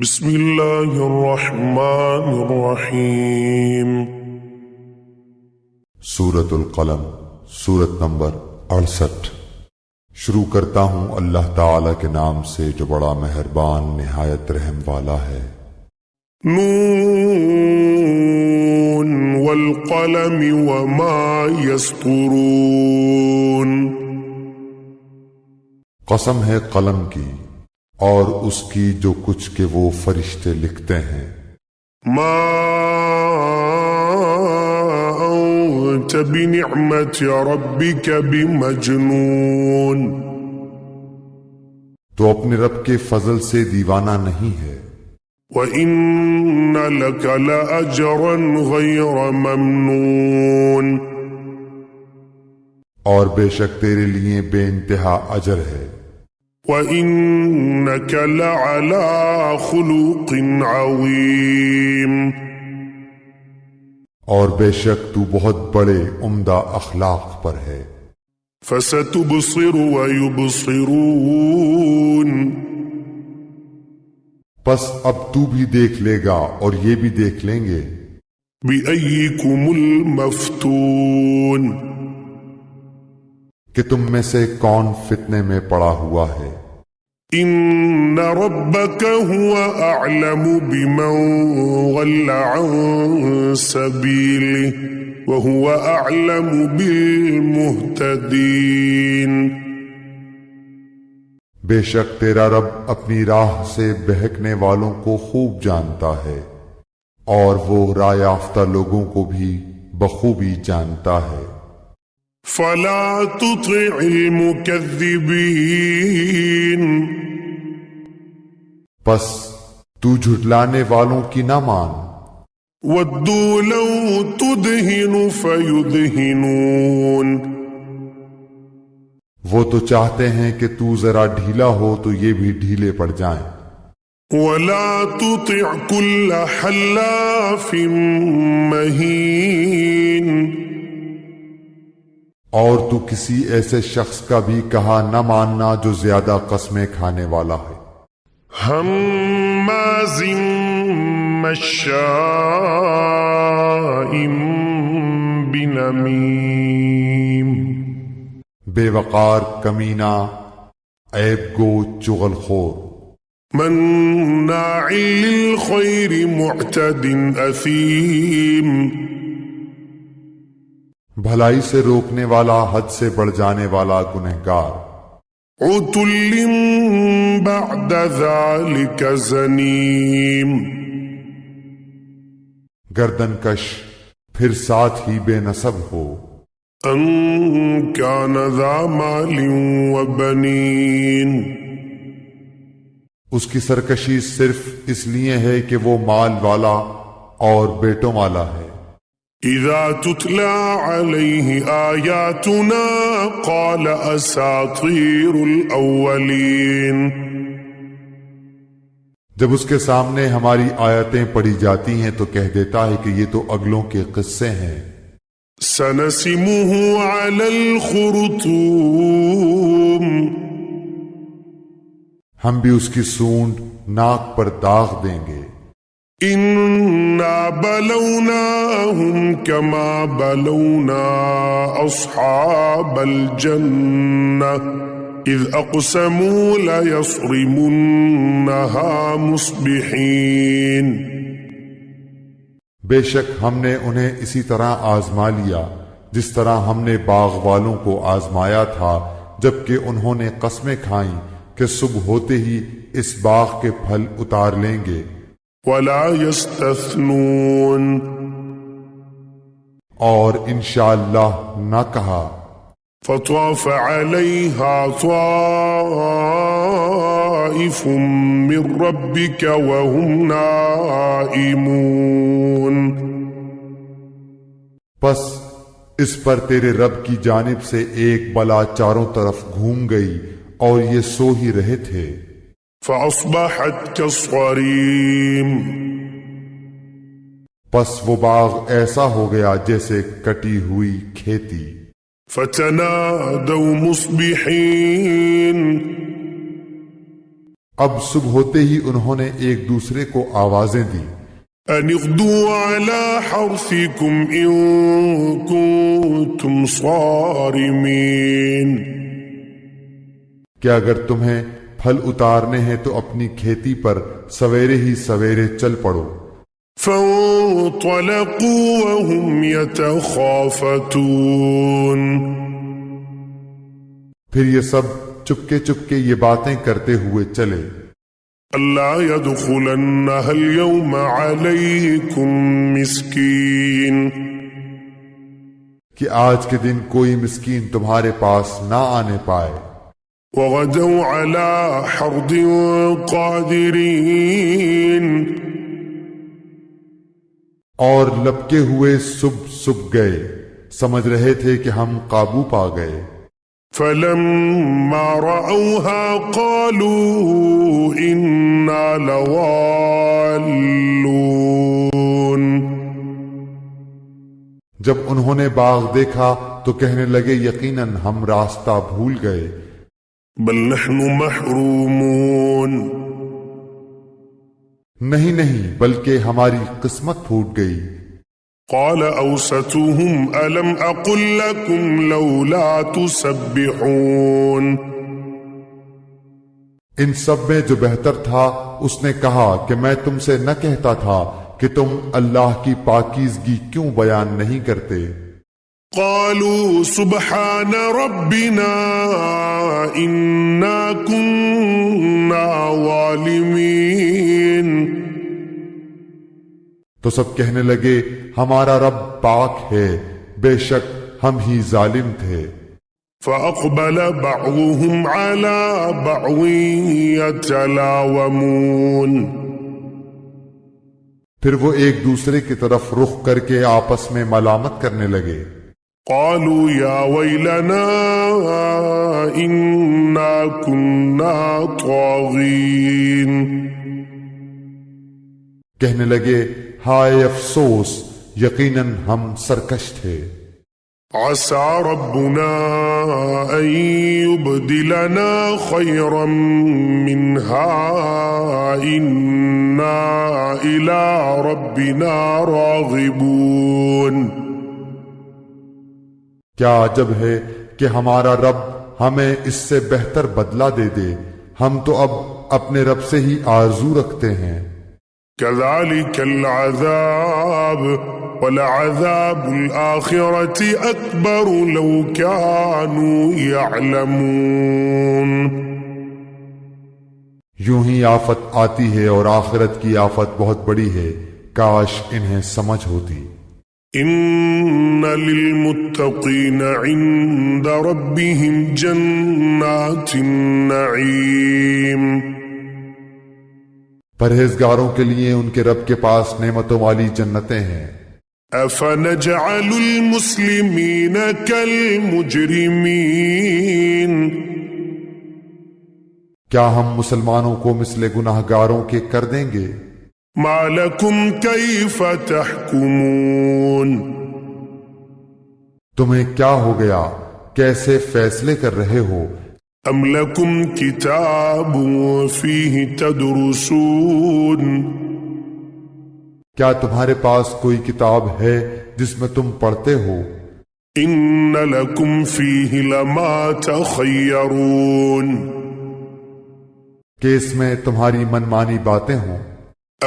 بسم اللہ الرحمن الرحیم۔ سورۃ القلم، سورت نمبر 68۔ شروع کرتا ہوں اللہ تعالی کے نام سے جو بڑا مہربان نہایت رحم والا ہے۔ نون والقلم وما یسطرون۔ قسم ہے قلم کی اور اس کی جو کچھ کہ وہ فرشتے لکھتے ہیں۔ ما انت بنعمت ربک بمجنون۔ تو اپنے رب کے فضل سے دیوانہ نہیں ہے۔ وَإِنَّ لَكَ لَأَجْرًا غَيْرَ مَمْنُونٍ۔ اور بے شک تیرے لیے بے انتہا اجر ہے۔ وَإِنَّكَ لَعَلَى خُلُقٍ عَظِيمٍ۔ اور بے شک تو بہت بڑے عمدہ اخلاق پر ہے۔ فَسَتُبْصِرُ وَيُبْصِرُونَ۔ پس اب تو بھی دیکھ لے گا اور یہ بھی دیکھ لیں گے۔ بِأَيِّكُمُ الْمَفْتُونُ۔ کہ تم میں سے کون فتنے میں پڑا ہوا ہے۔ إِنَّ رَبَّكَ هُوَ أَعْلَمُ بِمَنْ ضَلَّ عَنْ سَبِيلِهِ وَهُوَ أَعْلَمُ بِالْمُهْتَدِينَ۔ بے شک تیرا رب اپنی راہ سے بہکنے والوں کو خوب جانتا ہے، اور وہ راہ یافتہ لوگوں کو بھی بخوبی جانتا ہے۔ فَلَا تُطِعِ الْمُكَذِّبِينَ۔ پس تو جھٹلانے والوں کی نہ مان۔ وَدُّوا لَوْ تُدْهِنُ فَيُدْهِنُونَ۔ وہ تو چاہتے ہیں کہ تو ذرا ڈھیلا ہو تو یہ بھی ڈھیلے پڑ جائیں۔ وَلَا تُطِعْ كُلَّ حَلَّافٍ مَّهِينٍ۔ اور تو کسی ایسے شخص کا بھی کہا نہ ماننا جو زیادہ قسمیں کھانے والا ہے۔ ہمازٍ مشاء بنمیم۔ بے وقار، کمینہ، عیب گو، چغل خور۔ مناع للخیر معتد اثیم۔ بھلائی سے روکنے والا، حد سے بڑھ جانے والا گنہگار۔ عتل بعد ذلك زنیم۔ گردن کش، پھر ساتھ ہی بے نسب ہو۔ ان کان ذا مال وبنین۔ اس کی سرکشی صرف اس لیے ہے کہ وہ مال والا اور بیٹوں والا ہے۔ اذا تتلى علیہ آیاتنا قال اساطیر الاولین۔ جب اس کے سامنے ہماری آیتیں پڑھی جاتی ہیں تو کہہ دیتا ہے کہ یہ تو اگلوں کے قصے ہیں۔ سنسمہ علی الخرطوم۔ ہم بھی اس کی سونڈ ناک پر داغ دیں گے۔ انا بلوناہم کما بلونا اصحاب الجنہ اذ اقسموا لیصرمنہا مصبحین۔ بے شک ہم نے انہیں اسی طرح آزما لیا جس طرح ہم نے باغ والوں کو آزمایا تھا جبکہ انہوں نے قسمیں کھائیں کہ صبح ہوتے ہی اس باغ کے پھل اتار لیں گے۔ ولا یستثنون۔ اور انشاءاللہ نہ کہا۔ فطاف علیہا طائف من ربک وهم نائمون۔ پس اس پر تیرے رب کی جانب سے ایک بلا چاروں طرف گھوم گئی اور یہ سو ہی رہے تھے۔ فاصبحت کالصریم۔ پس وہ باغ ایسا ہو گیا جیسے کٹی ہوئی کھیتی۔ فتنادوا مصبحین۔ اب صبح ہوتے ہی انہوں نے ایک دوسرے کو آوازیں دی، أن اغدوا على حرثكم إن كنتم صارمين، کہ اگر تمہیں پھل اتارنے ہیں تو اپنی کھیتی پر سویرے ہی سویرے چل پڑو۔ فانطلقوا وهم يتخافتون، پھر یہ سب چپکے چپکے یہ باتیں کرتے ہوئے چلے، ألا يدخلنها اليوم عليكم مسكين، کہ آج کے دن کوئی مسکین تمہارے پاس نہ آنے پائے۔ وغدوا على حرد قادرين، اور لپکے ہوئے صبح گئے، سمجھ رہے تھے کہ ہم قابو پا گئے۔ فلما رأوها قالوا إنا لضالون، جب انہوں نے باغ دیکھا تو کہنے لگے یقیناً ہم راستہ بھول گئے۔ بل نحن محرومون، نہیں بلکہ ہماری قسمت پھوٹ گئی۔ قال أوسطهم ألم أقل لكم لولا تسبحون، ان سب میں جو بہتر تھا اس نے کہا کہ میں تم سے نہ کہتا تھا کہ تم اللہ کی پاکیزگی کیوں بیان نہیں کرتے؟ قالوا سبحان ربنا إنا كنا ظالمين، تو سب کہنے لگے ہمارا رب پاک ہے، بے شک ہم ہی ظالم تھے۔ فأقبل بعضهم على بعض يتلاومون، پھر وہ ایک دوسرے کی طرف رخ کر کے آپس میں ملامت کرنے لگے۔ قالوا يا ويلنا إنا كنا طاغين، کہنے لگے ہائے افسوس، یقیناً ہم سرکش تھے۔ عسى ربنا أن يبدلنا خيرا منها إنا إلى ربنا راغبون، کیا عجب ہے کہ ہمارا رب ہمیں اس سے بہتر بدلہ دے دے، ہم تو اب اپنے رب سے ہی آرزو رکھتے ہیں۔ كذلك العذاب ولعذاب الآخرة أكبر لو كانوا يعلمون، یوں ہی آفت آتی ہے اور آخرت کی آفت بہت بڑی ہے، کاش انہیں سمجھ ہوتی۔ إن للمتقين عند ربهم جنات النعيم، پرہیزگاروں کے لیے ان کے رب کے پاس نعمتوں والی جنتیں ہیں۔ أفنجعل المسلمين كالمجرمين، کیا ہم مسلمانوں کو مثل گناہگاروں کے کر دیں گے؟ ما لكم كيف تحكمون، تمہیں کیا ہو گیا، کیسے فیصلے کر رہے ہو؟ أم لكم كتاب فيه تدرسون، کیا تمہارے پاس کوئی کتاب ہے جس میں تم پڑھتے ہو؟ إن لكم فيه لما تخيرون، کہ اس میں تمہاری منمانی باتیں ہوں؟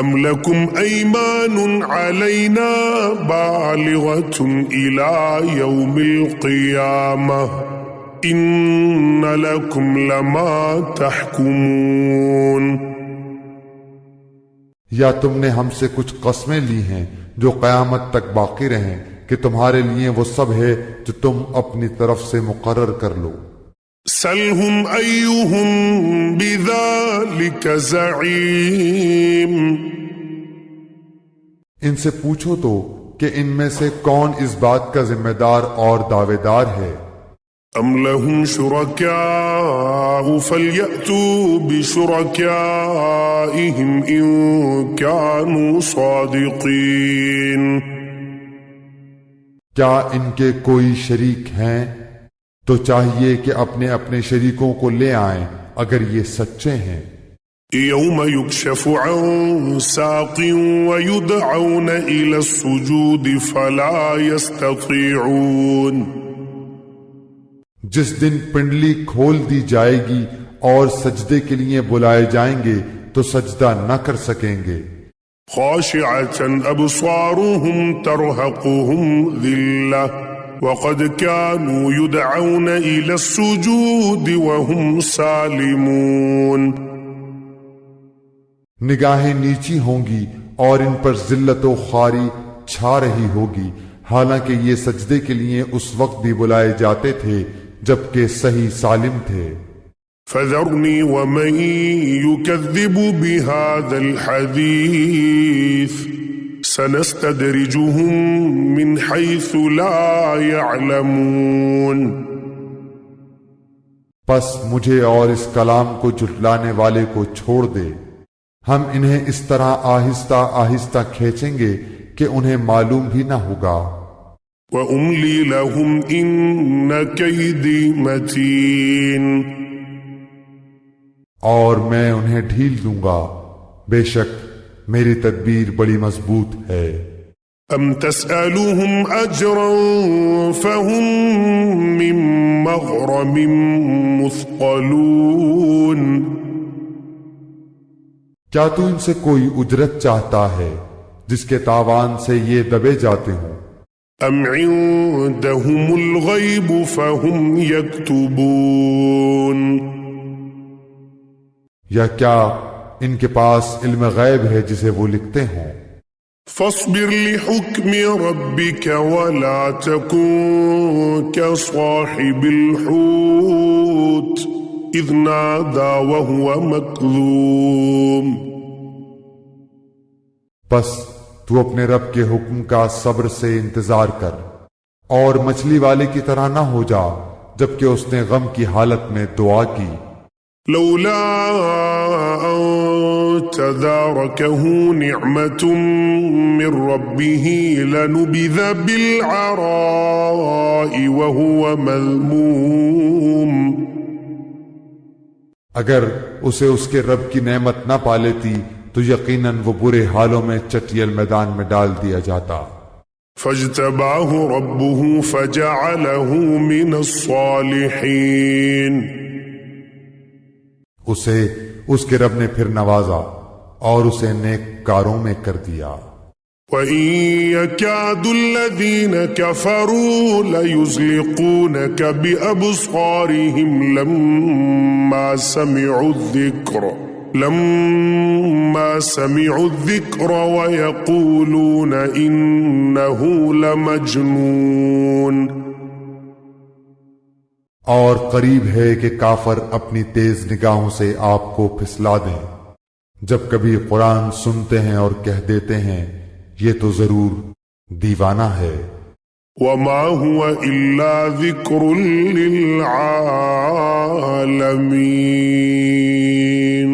أم لكم أيمان علينا بالغة إلى يوم القيامة إن لكم لما تحكمون، یا تم نے ہم سے کچھ قسمیں لی ہیں جو قیامت تک باقی رہیں کہ تمہارے لیے وہ سب ہے جو تم اپنی طرف سے مقرر کر لو؟ سلهم أيهم بذلك زعيم، ان سے پوچھو تو کہ ان میں سے کون اس بات کا ذمہ دار اور دعوے دار ہے؟ أم لهم شركاء فليأتوا بشركائهم إن كانوا صادقين، کیا ان کے کوئی شریک ہیں؟ تو چاہیے کہ اپنے اپنے شریکوں کو لے آئیں اگر یہ سچے ہیں۔ يوم يكشف عن ساق ويدعون إلى السجود فلا يستطيعون. جس دن پنڈلی کھول دی جائے گی اور سجدے کے لیے بلائے جائیں گے تو سجدہ نہ کر سکیں گے. خاشعة أبصارهم ترهقهم ذلة وقد كانوا يدعون إلى السجود وهم سالمون. نگاہیں نیچی ہوں گی اور ان پر ذلت و خواری چھا رہی ہوگی، حالانکہ یہ سجدے کے لیے اس وقت بھی بلائے جاتے تھے جبکہ صحیح سالم تھے. فذرني ومن يكذب بهذا الحديث سنستدرجهم من حيث لا يعلمون. پس مجھے اور اس کلام کو جھٹلانے والے کو چھوڑ دے، ہم انہیں اس طرح آہستہ آہستہ کھینچیں گے کہ انہیں معلوم بھی نہ ہوگا. وأملي لهم إن كيدي متين. اور میں انہیں ڈھیل دوں گا، بے شک میری تدبیر بڑی مضبوط ہے. أم تسألهم أجرا فهم من مغرم مثقلون. کیا تو ان سے کوئی اجرت چاہتا ہے جس کے تاوان سے یہ دبے جاتے ہوں؟ أم عندهم الغيب فهم يكتبون. یا کیا ان کے پاس علم غیب ہے جسے وہ لکھتے ہوں؟ فاصبر لحكم ربك ولا تكن كصاحب الحوت إذ نادى وهو مكذوم. بس تو اپنے رب کے حکم کا صبر سے انتظار کر اور مچھلی والے کی طرح نہ ہو جا جبکہ اس نے غم کی حالت میں دعا کی. لولا أن تداركه نعمة من ربه لنبذ بالعراء وهو مذموم. اگر اسے اس کے رب کی نعمت نہ پا لیتی تو یقیناً وہ برے حالوں میں چٹیل میدان میں ڈال دیا جاتا. فاجتباه ربه فجعله من الصالحين. اسے اس کے رب نے پھر نوازا اور اسے نیک کاروں میں کر دیا. وَإِن يَكَادُ الَّذِينَ كَفَرُوا لَيُزْلِقُونَكَ بِأَبْصَارِهِمْ لَمَّا سَمِعُوا الذِّكْرَ وَيَقُولُونَ إِنَّهُ لَمَجْنُونَ. اور قریب ہے کہ کافر اپنی تیز نگاہوں سے آپ کو پھسلا دیں جب کبھی قرآن سنتے ہیں اور کہہ دیتے ہیں یہ تو ضرور دیوانہ ہے. وَمَا هُوَ إِلَّا ذِكْرٌ لِّلْعَالَمِينَ.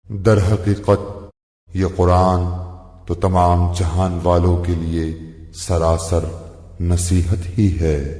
در حقیقت یہ قرآن تو تمام جہان والوں کے لیے سراسر نصیحت ہی ہے.